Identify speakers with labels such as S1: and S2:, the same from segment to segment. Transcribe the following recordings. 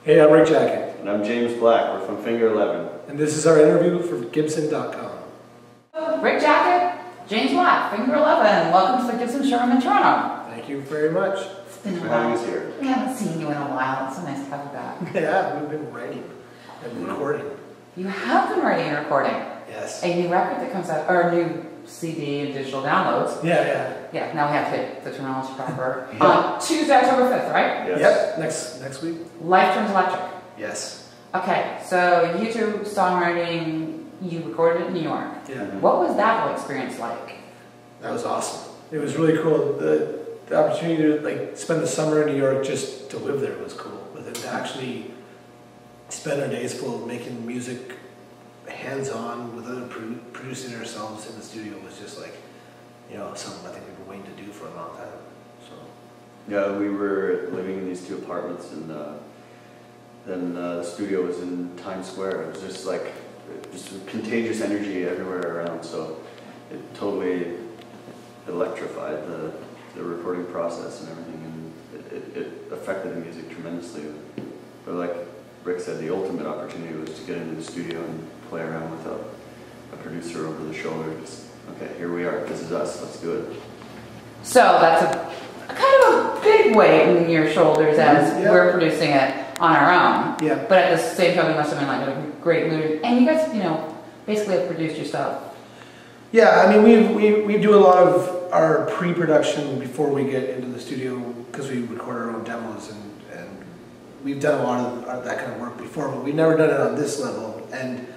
S1: Hey, I'm Rick Jackett.
S2: And I'm James Black. We're from Finger 11.
S1: And this is our interview for Gibson.com.
S3: Rick Jackett, James Black, Finger 11. Welcome to the Gibson showroom in Toronto.
S1: Thank you very much.
S3: It's been a
S2: For
S3: while.
S2: having us here.
S3: We haven't seen you in a while. It's so nice to have you back.
S1: Yeah, we've been writing and recording.
S3: You have been writing and recording.
S1: Yes.
S3: A new record that comes out, or a new CD and digital downloads.
S1: Yeah.
S3: Yeah, now we have to hit the terminology proper.
S1: Yeah.
S3: Tuesday, October 5th, right?
S2: Yes.
S1: Yep, next week.
S3: Life Turns Electric.
S1: Yes.
S3: Okay, so you two songwriting, you recorded it in New York.
S1: Yeah.
S3: What was that whole experience like?
S1: That was awesome. It was really cool. The opportunity to spend the summer in New York just to live there was cool. But then to actually spend our days full of making music hands-on without producing it ourselves in the studio was just like, something I think we've been waiting to do for a long time. So.
S2: Yeah, we were living in these two apartments, and then the studio was in Times Square. It was just like contagious energy everywhere around. So it totally electrified the recording process and everything, and it affected the music tremendously. But like Rick said, the ultimate opportunity was to get into the studio and play around with a producer over the shoulder. Just, okay, here we are. This is us. Let's do it.
S3: So that's a kind of a big weight in your shoulders as we're producing it on our own.
S1: Yeah.
S3: But at the same time, you must have been like in a great mood. And you guys, basically have produced your stuff.
S1: Yeah, I mean, we do a lot of our pre-production before we get into the studio because we record our own demos, and we've done a lot of that kind of work before, but we've never done it on this level. And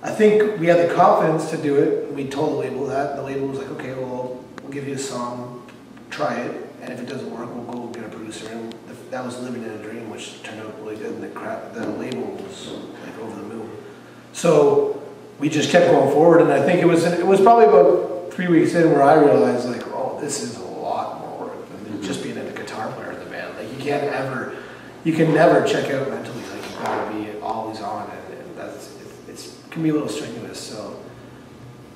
S1: I think we had the confidence to do it. We told the label that, and the label was like, okay, well, we'll give you a song, try it, and if it doesn't work, we'll go get a producer. And that was living in a dream, which turned out really good, and the label was like over the moon. So we just kept going forward, and I think it was probably about 3 weeks in where I realized, like, oh, this is a lot more work than just being a guitar player in the band. Like, you can never check out mentally. Like, you've got to be always on, and it can be a little strenuous. So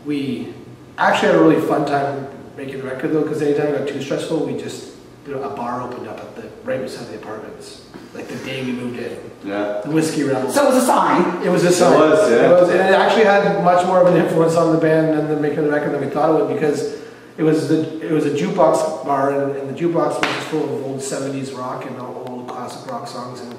S1: we actually had a really fun time making the record, though, because anytime it got too stressful, we just, a bar opened up right beside the apartments. Like the day we moved in.
S2: Yeah.
S1: The Whiskey Rebel.
S3: So it was a sign.
S1: It was a sign.
S2: It was, yeah.
S1: And it actually had much more of an influence on the band and the making the record than we thought it would, because it was a jukebox bar, and the jukebox was just full of old 70s rock and old classic rock songs, and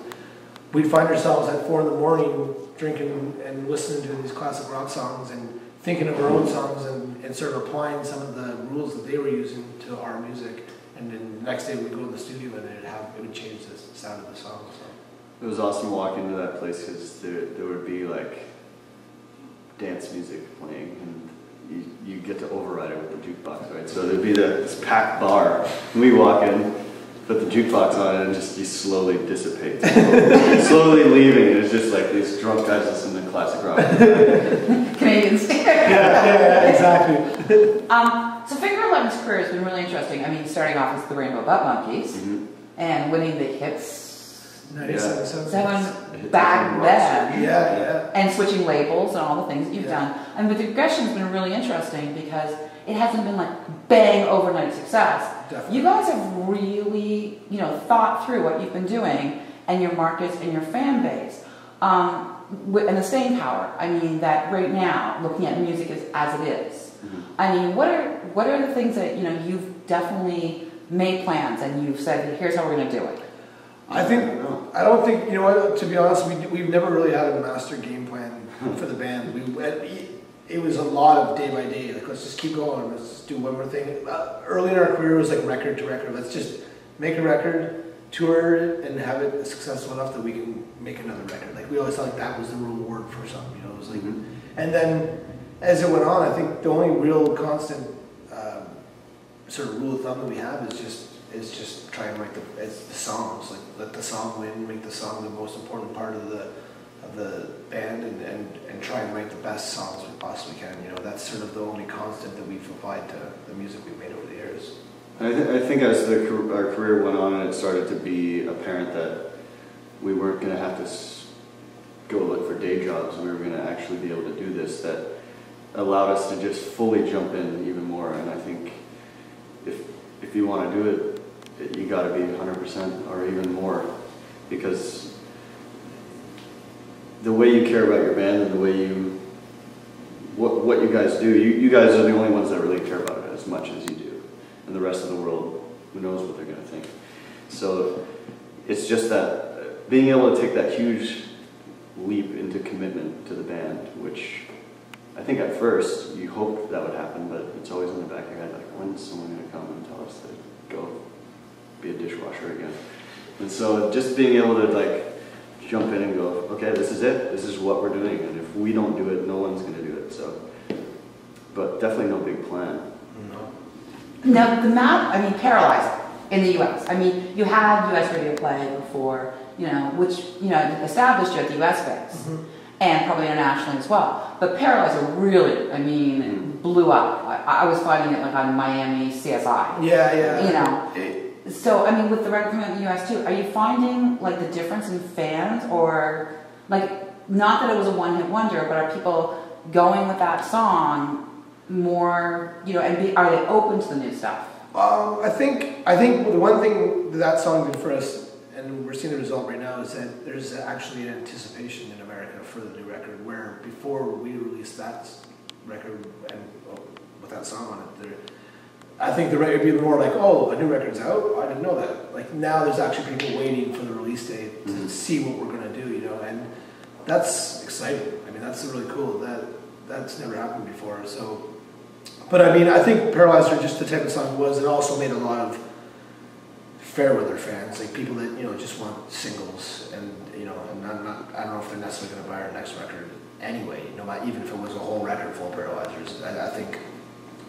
S1: we'd find ourselves at 4 in the morning drinking and listening to these classic rock songs and thinking of our own songs and sort of applying some of the rules that they were using to our music. And then the next day we'd go in the studio and it would change the sound of the song. So.
S2: It was awesome walking into that place because there would be like dance music playing, and you get to override it with the jukebox, right? So there'd be this packed bar, and we walk in, put the jukebox on it, and you slowly dissipate. Slowly leaving, and it's just like these drunk guys listening to classic rock.
S3: Canadians.
S1: yeah, exactly.
S3: So Finger 11's career has been really interesting. I mean, starting off as the Rainbow Butt Monkeys and winning the hits
S1: 97
S3: back then.
S1: Yeah.
S3: And switching labels and all the things that you've done. And the progression's been really interesting because it hasn't been like bang overnight success.
S1: Definitely.
S3: You guys have really, thought through what you've been doing and your markets and your fan base. And the staying power. I mean, that right now, looking at music as it is. I mean, what are the things that you've definitely made plans and you've said, here's how we're going to do it?
S1: I don't think to be honest, we've never really had a master game plan for the band. It was a lot of day by day. Like, let's just keep going. Let's just do one more thing. Early in our career, it was like record to record. Let's just make a record, tour it, and have it successful enough that we can make another record. Like, we always thought like that was the reward for something. It was like, and then as it went on, I think the only real constant sort of rule of thumb that we have is just try and write the songs. Like, let the song win, make the song the most important part of the band, and try and write the best songs we possibly can. That's sort of the only constant that we've applied to the music we've made over the years.
S2: I think as our career went on, and it started to be apparent that we weren't going to have to go look for day jobs. We were going to actually be able to do this. That allowed us to just fully jump in even more. And I think if you want to do it, you got to be 100% or even more, because the way you care about your band and the way you, what you guys do, you guys are the only ones that really care about it as much as you do. And the rest of the world, who knows what they're going to think. So it's just that being able to take that huge leap into commitment to the band, which I think at first you hoped that would happen, but it's always in the back of your head, like, when's someone going to come and tell us to go be a dishwasher again? And so just being able to like jump in and go, okay, this is it, this is what we're doing, and if we don't do it, no one's going to do it. So, but definitely no big plan.
S3: Now the map, I mean, Paralyzer in the U.S. I mean, you had U.S. radio play before, you know, which established you at the U.S. base, and probably internationally as well. But Paralyzer really, I mean, blew up. I was finding it like on Miami CSI.
S1: Yeah.
S3: You know. So, I mean, with the record coming out in the U.S. too, are you finding, like, the difference in fans, or, like, not that it was a one-hit wonder, but are people going with that song more, you know, and are they open to the new stuff?
S1: I think the one thing that song did for us, and we're seeing the result right now, is that there's actually an anticipation in America for the new record, where before we released that record and with that song on it, I think the record would be more like, oh, a new record's out? I didn't know that. Like, now there's actually people waiting for the release date to see what we're going to do, you know, and that's exciting. I mean, that's really cool. That's never happened before, so. But I mean, I think Paralyzer, just the type of song it was, it also made a lot of Fairweather fans, like people that, you know, just want singles, and, you know, and I don't know if they're necessarily going to buy our next record anyway, no matter, even if it was a whole record full of Paralyzers. I think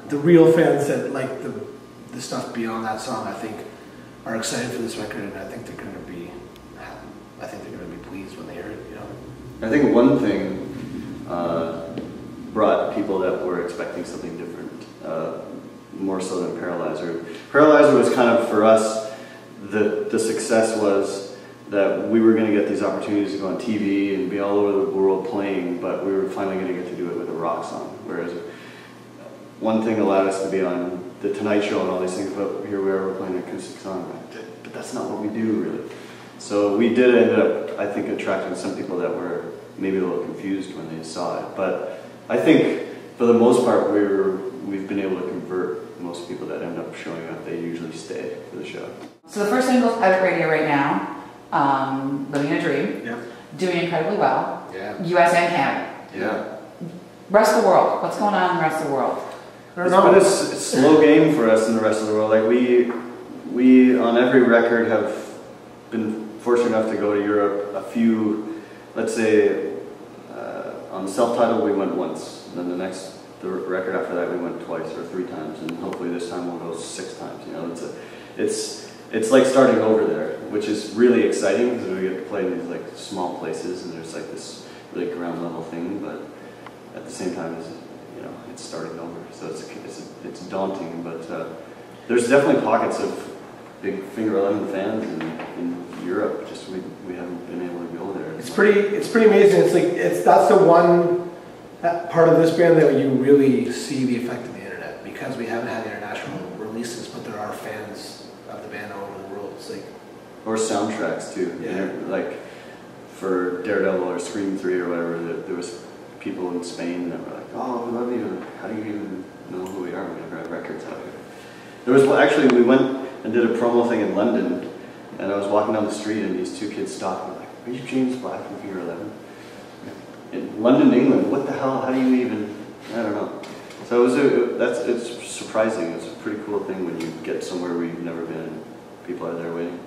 S1: the real fans that like the stuff beyond that song, I think, are excited for this record, and I think they're going to be pleased when they hear it. You know,
S2: I think one thing brought people that were expecting something different, more so than Paralyzer. Paralyzer was kind of, for us, the success was that we were going to get these opportunities to go on TV and be all over the world playing, but we were finally going to get to do it with a rock song. Whereas one thing allowed us to be on The Tonight Show and all these things, but here we are, we're playing an acoustic song. But that's not what we do, really. So we did end up, I think, attracting some people that were maybe a little confused when they saw it. But I think, for the most part, we've been able to convert most people that end up showing up. They usually stay for the show.
S3: So the first single is out at radio right now, Living a Dream,
S1: yeah,
S3: doing incredibly well,
S1: yeah,
S3: U.S. and Canada.
S2: Yeah.
S3: Rest of the world, what's going on in the rest of the world?
S2: It's been a slow game for us in the rest of the world. Like we on every record have been fortunate enough to go to Europe a few, let's say, on self-titled we went once, and then the record after that we went twice or 3 times, and hopefully this time we'll go 6 times. You know, it's like starting over there, which is really exciting because we get to play in these like small places, and there's like this really ground level thing, but at the same time, it's starting over. So it's daunting, but there's definitely pockets of big Finger 11 fans in Europe. Just we haven't been able to go there.
S1: It's pretty amazing. That's the one part of this band that you really see the effect of the internet, because we haven't had international releases, but there are fans of the band all over the world. It's like, or
S2: soundtracks too.
S1: Yeah.
S2: Like for Daredevil or Scream 3 or whatever, there was people in Spain that were like, "Oh, we love you. How do you even know who we are? We never have records out here." There was actually, we went and did a promo thing in London, and I was walking down the street, and these 2 kids stopped me like, "Are you James Black from Finger 11?" In London, England. What the hell? How do you even? I don't know. So it's surprising. It's a pretty cool thing when you get somewhere where you've never been, and people are there waiting.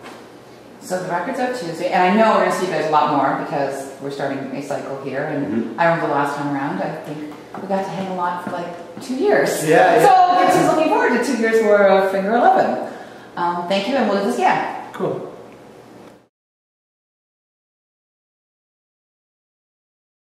S3: So the record's out Tuesday, and I know we're going to see you guys a lot more because we're starting a cycle here. And I remember the last time around, I think we got to hang a lot for like 2 years.
S1: Yeah.
S3: So I'm just looking forward to 2 years more of Finger 11. Thank you, and we'll do this again.
S1: Cool.